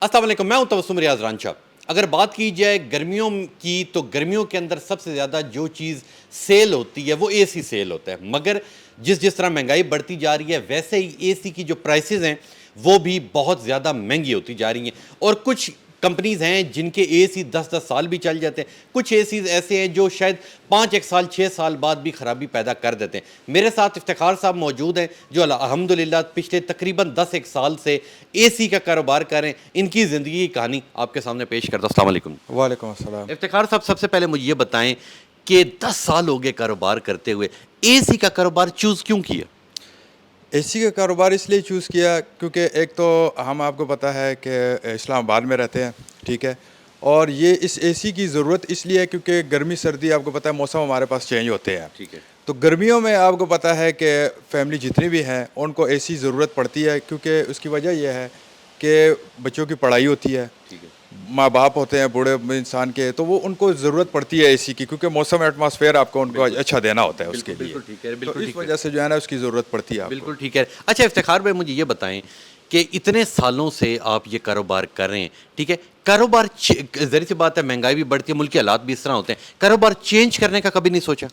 السلام علیکم، میں ہوں تبسم ریاض رانچا۔ اگر بات کی جائے گرمیوں کی تو گرمیوں کے اندر سب سے زیادہ جو چیز سیل ہوتی ہے وہ اے سی سیل ہوتا ہے، مگر جس طرح مہنگائی بڑھتی جا رہی ہے ویسے ہی اے سی کی جو پرائسز ہیں وہ بھی بہت زیادہ مہنگی ہوتی جا رہی ہیں، اور کچھ کمپنیز ہیں جن کے اے سی 10 سال بھی چل جاتے ہیں، کچھ اے سیز ایسے ہیں جو شاید 5 سال 6 سال بعد بھی خرابی پیدا کر دیتے ہیں۔ میرے ساتھ افتخار صاحب موجود ہیں جو الحمدللہ پچھلے تقریباً 10 سال سے اے سی کا کاروبار کر رہے ہیں۔ ان کی زندگی کی کہانی آپ کے سامنے پیش کرتا ہوں۔ السلام علیکم۔ وعلیکم السلام۔ افتخار صاحب، سب سے پہلے مجھے یہ بتائیں کہ 10 سال ہو گئے کاروبار کرتے ہوئے، اے سی کا کاروبار چوز کیوں کیا؟ اے سی کا کاروبار اس لیے چوز کیا کیونکہ ایک تو ہم آپ کو پتہ ہے کہ اسلام آباد میں رہتے ہیں، ٹھیک ہے، اور یہ اس اے سی کی ضرورت اس لیے ہے کیونکہ گرمی سردی آپ کو پتہ ہے موسم ہمارے پاس چینج ہوتے ہیں، ٹھیک ہے۔ تو گرمیوں میں آپ کو پتہ ہے کہ فیملی جتنی بھی ہیں ان کو اے سی ضرورت پڑتی ہے، کیونکہ اس کی وجہ یہ ہے کہ بچوں کی پڑھائی ہوتی ہے، ٹھیک ہے۔ ماں باپ ہوتے ہیں بوڑھے انسان کے، تو وہ ان کو ضرورت پڑتی ہے اے سی کی، کیونکہ موسم ایٹماسفیئر آپ کو ان کو اچھا دینا ہوتا ہے اس کے لیے، بالکل ٹھیک ہے، تو بالکل اس ٹھیک ہے، وجہ سے جو ہے نا اس کی ضرورت پڑتی ہے آپ کو۔ بالکل ٹھیک ہے۔ اچھا افتخار بھائی، مجھے یہ بتائیں کہ اتنے سالوں سے آپ یہ کاروبار کر رہے ہیں، ٹھیک ہے، کاروبار ظاہر سی بات ہے مہنگائی بھی بڑھتی ہے، ملکی حالات بھی اس طرح ہوتے ہیں، کاروبار چینج کرنے کا کبھی نہیں سوچا؟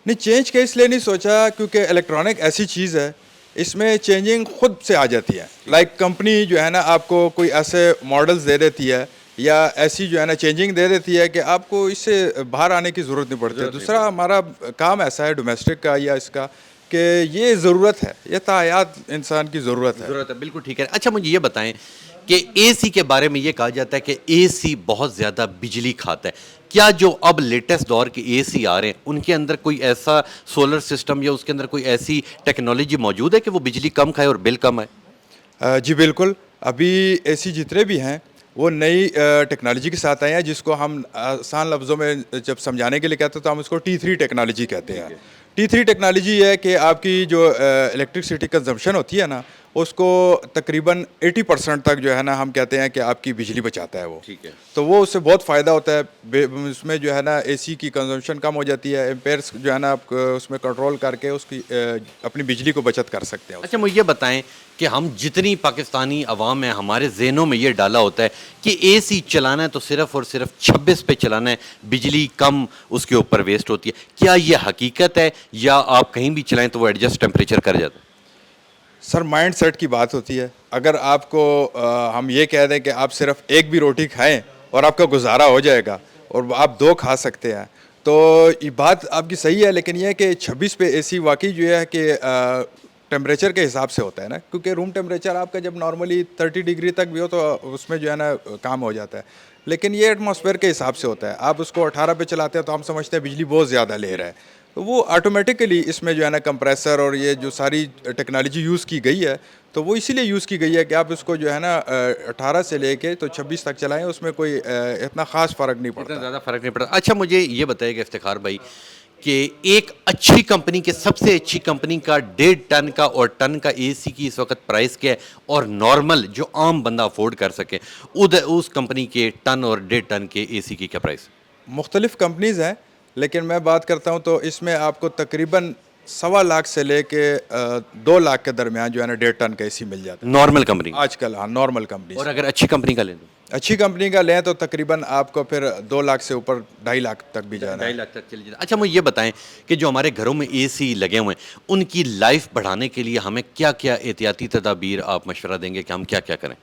نہیں، چینج کا اس لیے نہیں سوچا کیونکہ الیکٹرانک ایسی چیز ہے اس میں چینجنگ خود سے آ جاتی ہے، لائک کمپنی جو ہے نا آپ کو کوئی ایسے ماڈلز دے دیتی ہے یا ایسی جو ہے نا چینجنگ دے دیتی ہے کہ آپ کو اس سے باہر آنے کی ضرورت نہیں پڑتی۔ دوسرا ہمارا کام ایسا ہے ڈومیسٹک کا یا اس کا کہ یہ ضرورت ہے، یہ تاحیات انسان کی ضرورت ہے۔ بالکل ٹھیک ہے۔ اچھا مجھے یہ بتائیں کہ اے سی کے بارے میں یہ کہا جاتا ہے کہ اے سی بہت زیادہ بجلی کھاتا ہے، کیا جو اب لیٹسٹ دور کے اے سی آ رہے ہیں ان کے اندر کوئی ایسا سولر سسٹم یا اس کے اندر کوئی ایسی ٹیکنالوجی موجود ہے کہ وہ بجلی کم کھائے اور بل کم آئے؟ جی بالکل، ابھی اے سی جتنے بھی ہیں وہ نئی ٹیکنالوجی کے ساتھ آئے ہیں، جس کو ہم آسان لفظوں میں جب سمجھانے کے لیے کہتے ہیں تو ہم اس کو T3 ٹیکنالوجی کہتے ہیں۔ T3 ٹیکنالوجی یہ ہے کہ آپ کی جو الیکٹرکسٹی کنزمپشن ہوتی ہے نا اس کو تقریباً 80% تک جو ہے نا ہم کہتے ہیں کہ آپ کی بجلی بچاتا ہے وہ، ٹھیک ہے۔ تو وہ اس سے بہت فائدہ ہوتا ہے، اس میں جو ہے نا اے سی کی کنزمپشن کم ہو جاتی ہے، ایمپیئرس جو ہے نا آپ اس میں کنٹرول کر کے اس کی اپنی بجلی کو بچت کر سکتے ہیں۔ اچھا مجھے یہ بتائیں کہ ہم جتنی پاکستانی عوام ہیں ہمارے ذہنوں میں یہ ڈالا ہوتا ہے کہ اے سی چلانا ہے تو صرف اور صرف 26 پہ چلانا ہے، بجلی کم اس کے اوپر ویسٹ ہوتی ہے، کیا یہ حقیقت ہے یا آپ کہیں بھی چلائیں تو وہ ایڈجسٹ ٹیمپریچر کر جاتا ہے؟ سر مائنڈ سیٹ کی بات ہوتی ہے، اگر آپ کو ہم یہ کہہ دیں کہ آپ صرف ایک بھی روٹی کھائیں اور آپ کا گزارا ہو جائے گا اور آپ 2 کھا سکتے ہیں تو یہ بات آپ کی صحیح ہے، لیکن یہ ہے کہ 26 پہ اے سی واقعی جو ہے کہ ٹیمپریچر کے حساب سے ہوتا ہے نا، کیونکہ روم ٹیمپریچر آپ کا جب نارملی 30 ڈگری تک بھی ہو تو اس میں جو ہے نا کام ہو جاتا ہے، لیکن یہ ایٹماسفیئر کے حساب سے ہوتا ہے، آپ اس کو 18 پہ چلاتے ہیں تو ہم سمجھتے ہیں بجلی بہت زیادہ لے رہا ہے، تو وہ آٹومیٹکلی اس میں جو ہے نا کمپریسر اور یہ جو ساری ٹیکنالوجی یوز کی گئی ہے تو وہ اسی لیے یوز کی گئی ہے کہ آپ اس کو جو ہے نا 18 سے لے کے تو 26 تک چلائیں، اس میں کوئی اتنا خاص فرق نہیں پڑتا، اتنا زیادہ فرق نہیں پڑتا۔ اچھا مجھے یہ بتائیے کہ افتخار بھائی کہ ایک اچھی کمپنی کے سب سے اچھی کمپنی کا 1.5 ٹن کا اور ٹن کا اے سی کی اس وقت پرائس کیا ہے، اور نارمل جو عام بندہ افورڈ کر سکے اس کمپنی کے ٹن اور 1.5 ٹن کے اے سی کی کیا پرائس؟ مختلف کمپنیز ہیں، لیکن میں بات کرتا ہوں تو اس میں آپ کو تقریباً 1.25 لاکھ سے لے کے 2 لاکھ کے درمیان جو ہے نا 1.5 ٹن کا اے سی مل جاتا ہے نارمل کمپنی؟ آج کل، ہاں نارمل کمپنیز، اور اگر اچھی کمپنی کا لیں تو اچھی کمپنی کا لیں تو تقریباً آپ کو پھر 2 لاکھ سے اوپر 2.5 لاکھ تک بھی جانا ہے۔ 2.5 لاکھ تک چلی جاتا ہے۔ اچھا مجھے یہ بتائیں کہ جو ہمارے گھروں میں اے سی لگے ہوئے ہیں ان کی لائف بڑھانے کے لیے ہمیں کیا کیا احتیاطی تدابیر آپ مشورہ دیں گے کہ ہم کیا کیا کریں؟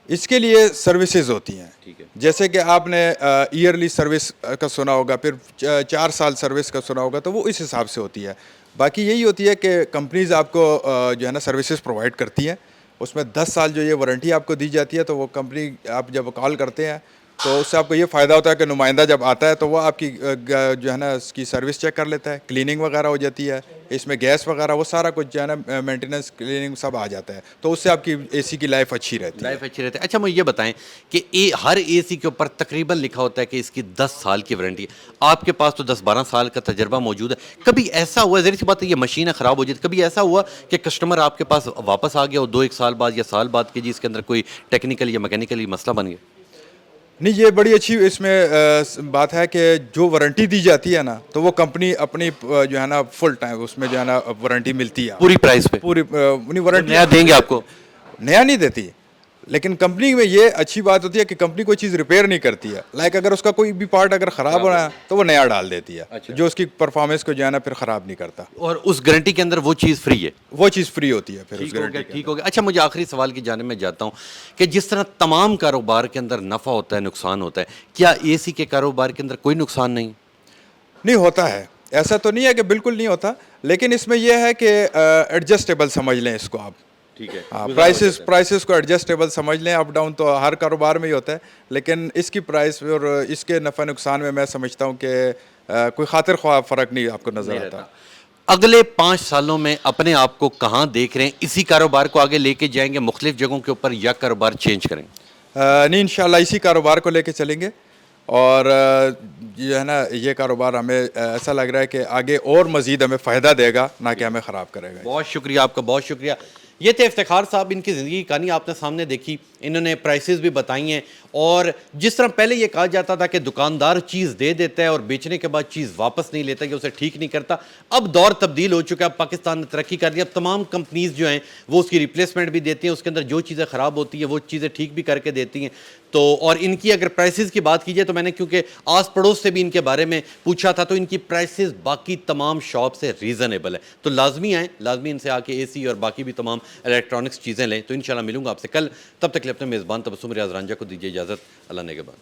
اس کے لیے سروسز ہوتی ہیں، ٹھیک ہے۔ جیسے کہ آپ نے ایئرلی سروس کا سنا ہوگا، پھر 4 سال سروس کا سنا ہوگا، تو وہ اس حساب سے ہوتی ہے۔ باقی یہی ہوتی ہے کہ کمپنیز آپ کو جو ہے نا سروسز پرووائڈ کرتی ہیں، اس میں 10 سال جو یہ وارنٹی آپ کو دی جاتی ہے، تو وہ کمپنی آپ جب کال کرتے ہیں تو اس سے آپ کو یہ فائدہ ہوتا ہے کہ نمائندہ جب آتا ہے تو وہ آپ کی جو ہے نا اس کی سروس چیک کر لیتا ہے، کلیننگ وغیرہ ہو جاتی ہے، اس میں گیس وغیرہ وہ سارا کچھ جو ہے نا مینٹیننس کلیننگ سب آ جاتا ہے، تو اس سے آپ کی اے سی کی لائف اچھی رہتی ہے۔ لائف اچھی رہتی ہے۔ اچھا مجھے یہ بتائیں کہ ہر اے سی کے اوپر تقریباً لکھا ہوتا ہے کہ اس کی 10 سال کی وارنٹی ہے، آپ کے پاس تو 10-12 سال کا تجربہ موجود ہے، کبھی ایسا ہوا، ظاہر سی بات ہے یہ مشین خراب ہو جاتی، کبھی ایسا ہوا کہ کسٹمر آپ کے پاس واپس آ گیا اور 2-1 سال بعد یا سال بعد کہ جی اس کے اندر کوئی ٹیکنیکل یا میکینیکلی مسئلہ بن گیا؟ نہیں، یہ بڑی اچھی اس میں بات ہے کہ جو وارنٹی دی جاتی ہے نا تو وہ کمپنی اپنی جو ہے نا فل ٹائم اس میں جو ہے نا وارنٹی ملتی ہے، پوری پرائز پہ؟ پوری وارنٹی نیا دیں گے آپ کو؟ نیا نہیں دیتی، لیکن کمپنی میں یہ اچھی بات ہوتی ہے کہ کمپنی کوئی چیز ریپیئر نہیں کرتی ہے. لائک اگر اس کا کوئی بھی پارٹ اگر خراب ہو رہا ہے تو وہ نیا ڈال دیتی ہے, جو اس کی پرفارمنس کو جو ہے نا پھر خراب نہیں کرتا. اور اس گارنٹی کے اندر وہ چیز فری ہے. وہ چیز فری ہوتی ہے پھر اس ٹھیک ہو گارنٹی گیا کے ٹھیک ہو گیا. اچھا مجھے آخری سوال کی جانب میں جاتا ہوں کہ جس طرح تمام کاروبار کے اندر نفع ہوتا ہے نقصان ہوتا ہے, کیا اے سی کے کاروبار کے اندر کوئی نقصان نہیں؟ نہیں ہوتا ہے. ایسا تو نہیں ہے کہ بالکل نہیں ہوتا, لیکن اس میں یہ ہے کہ ایڈجسٹیبل سمجھ لیں اس کو آپ. ٹھیک ہے, ہاں, پرائسز کو ایڈجسٹیبل سمجھ لیں. اپ ڈاؤن تو ہر کاروبار میں ہی ہوتا ہے, لیکن اس کی پرائس اور اس کے نفع نقصان میں سمجھتا ہوں کہ کوئی خاطر خواہ فرق نہیں آپ کو نظر آتا. اگلے 5 سالوں میں اپنے آپ کو کہاں دیکھ رہے ہیں؟ اسی کاروبار کو آگے لے کے جائیں گے مختلف جگہوں کے اوپر, یا کاروبار چینج کریں گے؟ نہیں, انشاءاللہ اسی کاروبار کو لے کے چلیں گے. اور جو ہے نا یہ کاروبار ہمیں ایسا لگ رہا ہے کہ آگے اور مزید ہمیں فائدہ دے گا, نہ کہ ہمیں خراب کرے گا. بہت شکریہ آپ کا, بہت شکریہ. یہ تھے افتخار صاحب, ان کی زندگی کی کہانی آپ نے سامنے دیکھی. انہوں نے پرائسز بھی بتائی ہیں, اور جس طرح پہلے یہ کہا جاتا تھا کہ دکاندار چیز دے دیتا ہے اور بیچنے کے بعد چیز واپس نہیں لیتا, کہ اسے ٹھیک نہیں کرتا, اب دور تبدیل ہو چکا ہے. اب پاکستان نے ترقی کر لی, اب تمام کمپنیز جو ہیں وہ اس کی ریپلیسمنٹ بھی دیتی ہیں, اس کے اندر جو چیزیں خراب ہوتی ہیں وہ چیزیں ٹھیک بھی کر کے دیتی ہیں. تو اور ان کی اگر پرائسز کی بات کی جائے تو میں نے کیونکہ آس پڑوس سے بھی ان کے بارے میں پوچھا تھا, تو ان کی پرائسز باقی تمام شاپ سے ریزنیبل ہے. تو لازمی آئیں, لازمی ان سے آ کے اے سی اور باقی بھی تمام الیکٹرانکس چیزیں لیں. تو انشاءاللہ ملوں گا آپ سے کل, تب تک کے لیے اپنے میزبان تبسم ریاض رانجھا کو دیجیے اجازت. اللہ نگہبان.